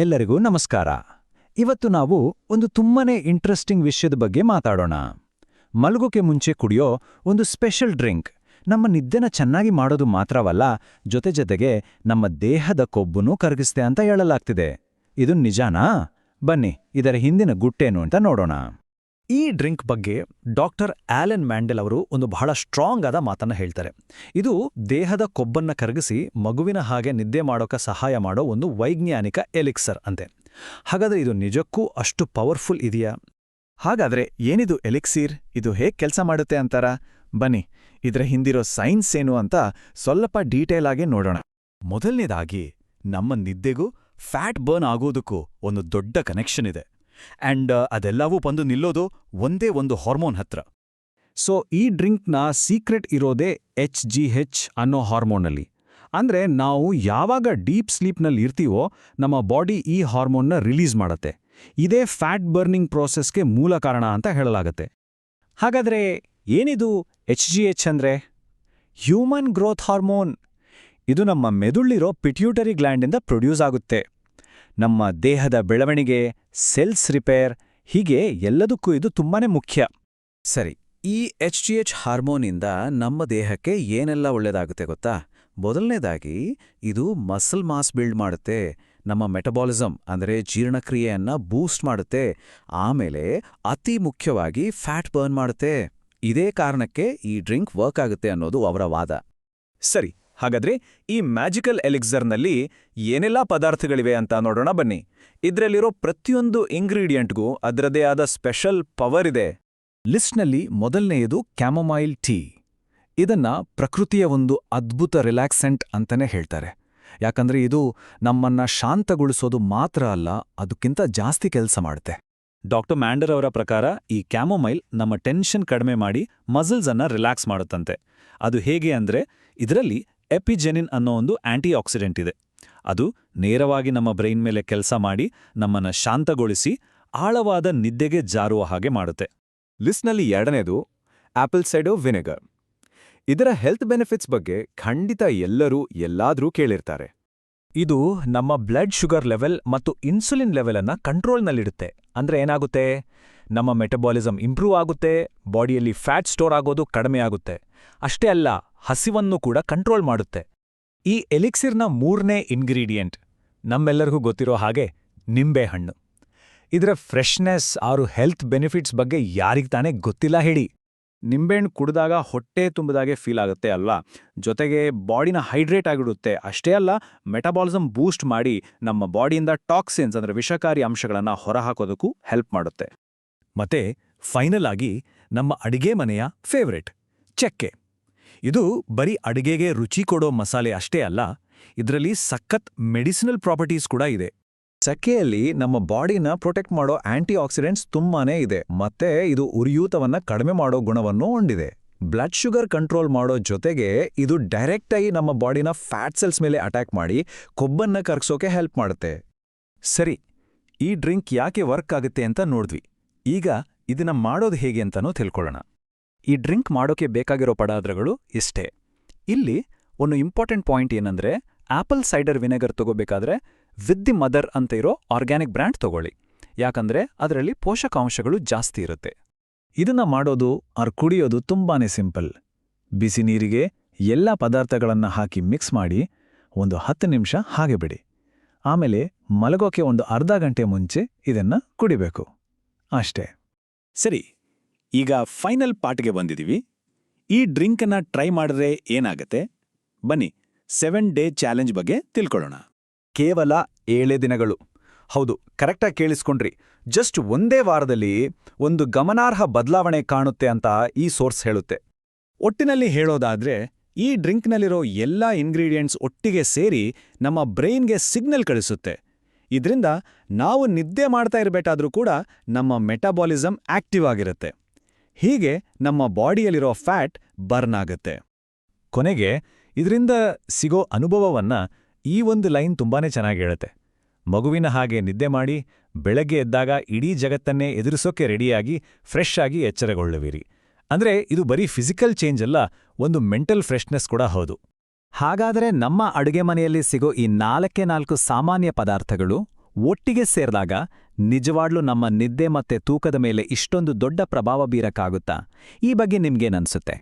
ಎಲ್ಲರಿಗೂ ನಮಸ್ಕಾರ. ಇವತ್ತು ನಾವು ಒಂದು ತುಂಬಾನೇ ಇಂಟ್ರೆಸ್ಟಿಂಗ್ ವಿಷಯದ ಬಗ್ಗೆ ಮಾತಾಡೋಣ. ಮಲಗೋಕೆ ಮುಂಚೆ ಕುಡಿಯೋ ಒಂದು ಸ್ಪೆಷಲ್ ಡ್ರಿಂಕ್ ನಮ್ಮ ನಿದ್ದೆನ ಚೆನ್ನಾಗಿ ಮಾಡೋದು ಮಾತ್ರವಲ್ಲ, ಜೊತೆಗೆ ನಮ್ಮ ದೇಹದ ಕೊಬ್ಬುನೂ ಕರಗಿಸ್ತೆ ಅಂತ ಹೇಳಲಾಗ್ತಿದೆ. ಇದು ನಿಜಾನಾ? ಬನ್ನಿ ಇದರ ಹಿಂದಿನ ಗುಟ್ಟೇನು ಅಂತ ನೋಡೋಣ. ಈ ಡ್ರಿಂಕ್ ಬಗ್ಗೆ ಡಾಕ್ಟರ್ ಆಲೆನ್ ಮ್ಯಾಂಡೆಲ್ ಅವರು ಒಂದು ಬಹಳ ಸ್ಟ್ರಾಂಗ್ ಆದ ಮಾತನ್ನ ಹೇಳ್ತಾರೆ. ಇದು ದೇಹದ ಕೊಬ್ಬನ್ನ ಕರಗಿಸಿ ಮಗುವಿನ ಹಾಗೆ ನಿದ್ದೆ ಮಾಡೋಕೆ ಸಹಾಯ ಮಾಡೋ ಒಂದು ವೈಜ್ಞಾನಿಕ ಎಲಿಕ್ಸರ್ ಅಂತೆ. ಹಾಗಾದ್ರೆ ಇದು ನಿಜಕ್ಕೂ ಅಷ್ಟು ಪವರ್ಫುಲ್ ಇದೆಯಾ? ಹಾಗಾದ್ರೆ ಏನಿದು ಎಲಿಕ್ಸೀರ್? ಇದು ಹೇಗೆ ಕೆಲಸ ಮಾಡುತ್ತೆ ಅಂತಾರ? ಬನ್ನಿ ಇದರ ಹಿಂದಿರೋ ಸೈನ್ಸ್ ಏನು ಅಂತ ಸ್ವಲ್ಪ ಡೀಟೇಲ್ ಆಗಿ ನೋಡೋಣ. ಮೊದಲನೇದಾಗಿ, ನಮ್ಮ ನಿದ್ದೆಗೂ ಫ್ಯಾಟ್ ಬರ್ನ್ ಆಗೋದಕ್ಕೂ ಒಂದು ದೊಡ್ಡ ಕನೆಕ್ಷನ್ ಇದೆ. ಆ್ಯಂಡ್ ಅದೆಲ್ಲವೂ ಬಂದು ನಿಲ್ಲೋದು ಒಂದೇ ಒಂದು ಹಾರ್ಮೋನ್ ಹತ್ರ. ಸೊ ಈ ಡ್ರಿಂಕ್ನ ಸೀಕ್ರೆಟ್ ಇರೋದೇ HGH ಅನ್ನೋ ಹಾರ್ಮೋನಲ್ಲಿ. ಅಂದ್ರೆ ನಾವು ಯಾವಾಗ ಡೀಪ್ ಸ್ಲೀಪ್ನಲ್ಲಿ ಇರ್ತೀವೋ ನಮ್ಮ ಬಾಡಿ ಈ ಹಾರ್ಮೋನ್ನ ರಿಲೀಸ್ ಮಾಡತ್ತೆ. ಇದೇ ಫ್ಯಾಟ್ ಬರ್ನಿಂಗ್ ಪ್ರೋಸೆಸ್ಗೆ ಮೂಲ ಕಾರಣ ಅಂತ ಹೇಳಲಾಗತ್ತೆ. ಹಾಗಾದ್ರೆ ಏನಿದು HGH ಅಂದ್ರೆ? Human growth hormone. ಇದು ನಮ್ಮ ಮೆದುಳಿರೋ ಪಿಟ್ಯೂಟರಿ ಗ್ಲ್ಯಾಂಡಿಂದ ಪ್ರೊಡ್ಯೂಸ್ ಆಗುತ್ತೆ. ನಮ್ಮ ದೇಹದ ಬೆಳವಣಿಗೆ, ಸೆಲ್ಸ್ ರಿಪೇರ್, ಹೀಗೆ ಎಲ್ಲದಕ್ಕೂ ಇದು ತುಂಬಾನೇ ಮುಖ್ಯ. ಸರಿ, ಈ HGH ಹಾರ್ಮೋನಿಂದ ನಮ್ಮ ದೇಹಕ್ಕೆ ಏನೆಲ್ಲ ಒಳ್ಳೆಯದಾಗುತ್ತೆ ಗೊತ್ತಾ? ಮೊದಲನೇದಾಗಿ ಇದು ಮಸಲ್ ಮಾಸ್ ಬಿಲ್ಡ್ ಮಾಡುತ್ತೆ, ನಮ್ಮ ಮೆಟಬಾಲಿಸಮ್ ಅಂದರೆ ಜೀರ್ಣಕ್ರಿಯೆಯನ್ನ ಬೂಸ್ಟ್ ಮಾಡುತ್ತೆ. ಆಮೇಲೆ ಅತಿ ಮುಖ್ಯವಾಗಿ ಫ್ಯಾಟ್ ಬರ್ನ್ ಮಾಡುತ್ತೆ. ಇದೇ ಕಾರಣಕ್ಕೆ ಈ ಡ್ರಿಂಕ್ ವರ್ಕ್ ಆಗುತ್ತೆ ಅನ್ನೋದು ಅವರ ವಾದ. ಸರಿ, ಹಾಗಾದ್ರೆ ಈ ಮ್ಯಾಜಿಕಲ್ ಎಲಿಕ್ಸರ್ನಲ್ಲಿ ಏನೆಲ್ಲ ಪದಾರ್ಥಗಳಿವೆ ಅಂತ ನೋಡೋಣ ಬನ್ನಿ. ಇದ್ರಲ್ಲಿರೋ ಪ್ರತಿಯೊಂದು ಇಂಗ್ರೀಡಿಯೆಂಟ್ಗೂ ಅದರದೇ ಆದ ಸ್ಪೆಷಲ್ ಪವರ್ ಇದೆ. ಲಿಸ್ಟ್ನಲ್ಲಿ ಮೊದಲನೆಯದು ಕ್ಯಾಮೊಮೈಲ್ ಟೀ. ಇದನ್ನ ಪ್ರಕೃತಿಯ ಒಂದು ಅದ್ಭುತ ರಿಲ್ಯಾಕ್ಸೆಂಟ್ ಅಂತಾನೆ ಹೇಳ್ತಾರೆ. ಯಾಕಂದ್ರೆ ಇದು ನಮ್ಮನ್ನ ಶಾಂತಗೊಳಿಸೋದು ಮಾತ್ರ ಅಲ್ಲ, ಅದಕ್ಕಿಂತ ಜಾಸ್ತಿ ಕೆಲಸ ಮಾಡುತ್ತೆ. ಡಾಕ್ಟರ್ ಮ್ಯಾಂಡರ್ ಅವರ ಪ್ರಕಾರ ಈ ಕ್ಯಾಮೊಮೈಲ್ ನಮ್ಮ ಟೆನ್ಷನ್ ಕಡಿಮೆ ಮಾಡಿ ಮಸಲ್ಸ್ ಅನ್ನ ರಿಲ್ಯಾಕ್ಸ್ ಮಾಡುತ್ತಂತೆ. ಅದು ಹೇಗೆ ಅಂದ್ರೆ, ಇದರಲ್ಲಿ ಎಪಿಜೆನಿನ್ ಅನ್ನೋ ಒಂದು ಆಂಟಿ ಆಕ್ಸಿಡೆಂಟ್ ಇದೆ. ಅದು ನೇರವಾಗಿ ನಮ್ಮ ಬ್ರೈನ್ ಮೇಲೆ ಕೆಲಸ ಮಾಡಿ ನಮ್ಮನ್ನ ಶಾಂತಗೊಳಿಸಿ ಆಳವಾದ ನಿದ್ದೆಗೆ ಜಾರುವ ಹಾಗೆ ಮಾಡುತ್ತೆ. ಲಿಸ್ಟ್ನಲ್ಲಿ ಎರಡನೇದು ಆಪಲ್ ಸೈಡರ್ ವಿನೆಗರ್. ಇದರ ಹೆಲ್ತ್ ಬೆನಿಫಿಟ್ಸ್ ಬಗ್ಗೆ ಖಂಡಿತ ಎಲ್ಲರೂ ಎಲ್ಲಾದ್ರೂ ಕೇಳಿರ್ತಾರೆ. ಇದು ನಮ್ಮ ಬ್ಲಡ್ ಶುಗರ್ ಲೆವೆಲ್ ಮತ್ತು ಇನ್ಸುಲಿನ್ ಲೆವೆಲ್ ಅನ್ನ ಕಂಟ್ರೋಲ್ನಲ್ಲಿಡುತ್ತೆ. ಅಂದ್ರೆ ಏನಾಗುತ್ತೆ? ನಮ್ಮ ಮೆಟಬಾಲಿಸಮ್ ಇಂಪ್ರೂವ್ ಆಗುತ್ತೆ, ಬಾಡಿಯಲ್ಲಿ ಫ್ಯಾಟ್ ಸ್ಟೋರ್ ಆಗೋದು ಕಡಿಮೆ ಆಗುತ್ತೆ. ಅಷ್ಟೇ ಅಲ್ಲ, ಹಸಿವನ್ನು ಕೂಡ ಕಂಟ್ರೋಲ್ ಮಾಡುತ್ತೆ. ಈ ಎಲಿಕ್ಸಿರ್ನ ಮೂರನೇ ಇಂಗ್ರೀಡಿಯೆಂಟ್ ನಮ್ಮೆಲ್ಲರಿಗೂ ಗೊತ್ತಿರೋ ಹಾಗೆ ನಿಂಬೆಹಣ್ಣು. ಇದರ ಫ್ರೆಶ್ನೆಸ್ ಆರು ಹೆಲ್ತ್ ಬೆನಿಫಿಟ್ಸ್ ಬಗ್ಗೆ ಯಾರಿಗ್ತಾನೆ ಗೊತ್ತಿಲ್ಲ ಹೇಳಿ. ನಿಂಬೆಹಣ್ಣು ಕುಡಿದಾಗ ಹೊಟ್ಟೆ ತುಂಬಿದಾಗೆ ಫೀಲ್ ಆಗುತ್ತೆ ಅಲ್ವಾ? ಜೊತೆಗೆ ಬಾಡಿನ ಹೈಡ್ರೇಟ್ ಆಗಿಡುತ್ತೆ. ಅಷ್ಟೇ ಅಲ್ಲ, ಮೆಟಬಾಲಿಸಮ್ ಬೂಸ್ಟ್ ಮಾಡಿ ನಮ್ಮ ಬಾಡಿಯಿಂದ ಟಾಕ್ಸಿನ್ಸ್ ಅಂದರೆ ವಿಷಕಾರಿ ಅಂಶಗಳನ್ನು ಹೊರಹಾಕೋದಕ್ಕೂ ಹೆಲ್ಪ್ ಮಾಡುತ್ತೆ. ಮತ್ತೆ ಫೈನಲ್ ಆಗಿ ನಮ್ಮ ಅಡಿಗೆ ಮನೆಯ ಫೇವ್ರೆಟ್ ಚಕ್ಕೆ. ಇದು ಬರೀ ಅಡಿಗೆಗೆ ರುಚಿ ಕೊಡೋ ಮಸಾಲೆ ಅಷ್ಟೇ ಅಲ್ಲ, ಇದರಲ್ಲಿ ಸಖತ್ ಮೆಡಿಸಿನಲ್ ಪ್ರಾಪರ್ಟೀಸ್ ಕೂಡ ಇದೆ. ಚಕ್ಕೆಯಲ್ಲಿ ನಮ್ಮ ಬಾಡಿನ ಪ್ರೊಟೆಕ್ಟ್ ಮಾಡೋ ಆಂಟಿ ಆಕ್ಸಿಡೆಂಟ್ಸ್ ತುಂಬಾನೇ ಇದೆ. ಮತ್ತೆ ಇದು ಉರಿಯೂತವನ್ನ ಕಡಿಮೆ ಮಾಡೋ ಗುಣವನ್ನು ಹೊಂದಿದೆ. ಬ್ಲಡ್ ಶುಗರ್ ಕಂಟ್ರೋಲ್ ಮಾಡೋ ಜೊತೆಗೆ ಇದು ಡೈರೆಕ್ಟಾಗಿ ನಮ್ಮ ಬಾಡಿನ ಫ್ಯಾಟ್ ಸೆಲ್ಸ್ ಮೇಲೆ ಅಟ್ಯಾಕ್ ಮಾಡಿ ಕೊಬ್ಬನ್ನ ಕರಗಿಸೋಕೆ ಹೆಲ್ಪ್ ಮಾಡುತ್ತೆ. ಸರಿ, ಈ ಡ್ರಿಂಕ್ ಯಾಕೆ ವರ್ಕ್ ಆಗುತ್ತೆ ಅಂತ ನೋಡಿದ್ವಿ. ಈಗ ಇದನ್ನ ಮಾಡೋದು ಹೇಗೆ ಅಂತನೂ ತಿಳ್ಕೊಳ್ಳೋಣ. ಈ ಡ್ರಿಂಕ್ ಮಾಡೋಕೆ ಬೇಕಾಗಿರೋ ಪದಾರ್ಥಗಳು ಇಷ್ಟೇ. ಇಲ್ಲಿ ಒಂದು ಇಂಪಾರ್ಟೆಂಟ್ ಪಾಯಿಂಟ್ ಏನಂದ್ರೆ, ಆಪಲ್ ಸೈಡರ್ ವಿನೆಗರ್ ತಗೋಬೇಕಾದ್ರೆ ವಿತ್ ದಿ ಮದರ್ ಅಂತ ಇರೋ ಆರ್ಗ್ಯಾನಿಕ್ ಬ್ರ್ಯಾಂಡ್ ತಗೊಳ್ಳಿ. ಯಾಕಂದ್ರೆ ಅದರಲ್ಲಿ ಪೋಷಕಾಂಶಗಳು ಜಾಸ್ತಿ ಇರುತ್ತೆ. ಇದನ್ನ ಮಾಡೋದು ಕುಡಿಯೋದು ತುಂಬಾನೇ ಸಿಂಪಲ್. ಬಿಸಿ ನೀರಿಗೆ ಎಲ್ಲ ಪದಾರ್ಥಗಳನ್ನ ಹಾಕಿ ಮಿಕ್ಸ್ ಮಾಡಿ ಒಂದು 10 ನಿಮಿಷ ಹಾಗೆ ಬಿಡಿ. ಆಮೇಲೆ ಮಲಗೋಕೆ ಒಂದು ಅರ್ಧ ಗಂಟೆ ಮುಂಚೆ ಇದನ್ನ ಕುಡಿಬೇಕು. ಅಷ್ಟೇ. ಸರಿ, ಈಗ ಫೈನಲ್ ಪಾರ್ಟ್ಗೆ ಬಂದಿದ್ದೀವಿ. ಈ ಡ್ರಿಂಕನ್ನ ಟ್ರೈ ಮಾಡಿದ್ರೆ ಏನಾಗತ್ತೆ? ಬನ್ನಿ 7 ಡೇ ಚಾಲೆಂಜ್ ಬಗ್ಗೆ ತಿಳ್ಕೊಳ್ಳೋಣ. ಕೇವಲ 7 ದಿನಗಳು. ಹೌದು, ಕರೆಕ್ಟಾಗಿ ಕೇಳಿಸ್ಕೊಂಡ್ರಿ. ಜಸ್ಟ್ ಒಂದೇ ವಾರದಲ್ಲಿ ಒಂದು ಗಮನಾರ್ಹ ಬದಲಾವಣೆ ಕಾಣುತ್ತೆ ಅಂತ ಈ ಸೋರ್ಸ್ ಹೇಳುತ್ತೆ. ಒಟ್ಟಿನಲ್ಲಿ ಹೇಳೋದಾದ್ರೆ, ಈ ಡ್ರಿಂಕ್ನಲ್ಲಿರೋ ಎಲ್ಲ ಇಂಗ್ರೀಡಿಯೆಂಟ್ಸ್ ಒಟ್ಟಿಗೆ ಸೇರಿ ನಮ್ಮ ಬ್ರೈನ್ಗೆ ಸಿಗ್ನಲ್ ಕಳಿಸುತ್ತೆ. ಇದರಿಂದ ನಾವು ನಿದ್ದೆ ಮಾಡ್ತಾ ಇರಬೇಕಾದ್ರೂ ಕೂಡ ನಮ್ಮ ಮೆಟಬಾಲಿಸಮ್ ಆಕ್ಟಿವ್ ಆಗಿರುತ್ತೆ. ಹೀಗೆ ನಮ್ಮ ಬಾಡಿಯಲ್ಲಿರೋ ಫ್ಯಾಟ್ ಬರ್ನ್ ಆಗುತ್ತೆ. ಕೊನೆಗೆ ಇದರಿಂದ ಸಿಗೋ ಅನುಭವವನ್ನ ಈ ಒಂದು ಲೈನ್ ತುಂಬಾನೇ ಚೆನ್ನಾಗಿ ಹೇಳುತ್ತೆ. ಮಗುವಿನ ಹಾಗೆ ನಿದ್ದೆ ಮಾಡಿ ಬೆಳಗ್ಗೆ ಎದ್ದಾಗ ಇಡೀ ಜಗತ್ತನ್ನೇ ಎದುರಿಸೋಕೆ ರೆಡಿಯಾಗಿ ಫ್ರೆಶ್ ಆಗಿ ಎಚ್ಚರಗೊಳ್ಳುವಿರಿ. ಅಂದ್ರೆ ಇದು ಬರೀ ಫಿಸಿಕಲ್ ಚೇಂಜ್ ಅಲ್ಲ, ಒಂದು ಮೆಂಟಲ್ ಫ್ರೆಶ್ನೆಸ್ ಕೂಡ ಹೌದು. ಹಾಗಾದರೆ ನಮ್ಮ ಅಡುಗೆ ಮನೆಯಲ್ಲಿ ಸಿಗೋ ಈ 4 ಸಾಮಾನ್ಯ ಪದಾರ್ಥಗಳು ಒಟ್ಟಿಗೆ ಸೇರಿದಾಗ ನಿಜವಾಗ್ಲೂ ನಮ್ಮ ನಿದ್ದೆ ಮತ್ತೆ ತೂಕದ ಮೇಲೆ ಇಷ್ಟೊಂದು ದೊಡ್ಡ ಪ್ರಭಾವ ಬೀರಕ್ಕಾಗುತ್ತಾ? ಈ ಬಗ್ಗೆ ನಿಮ್ಗೇನನ್ಸುತ್ತೆ?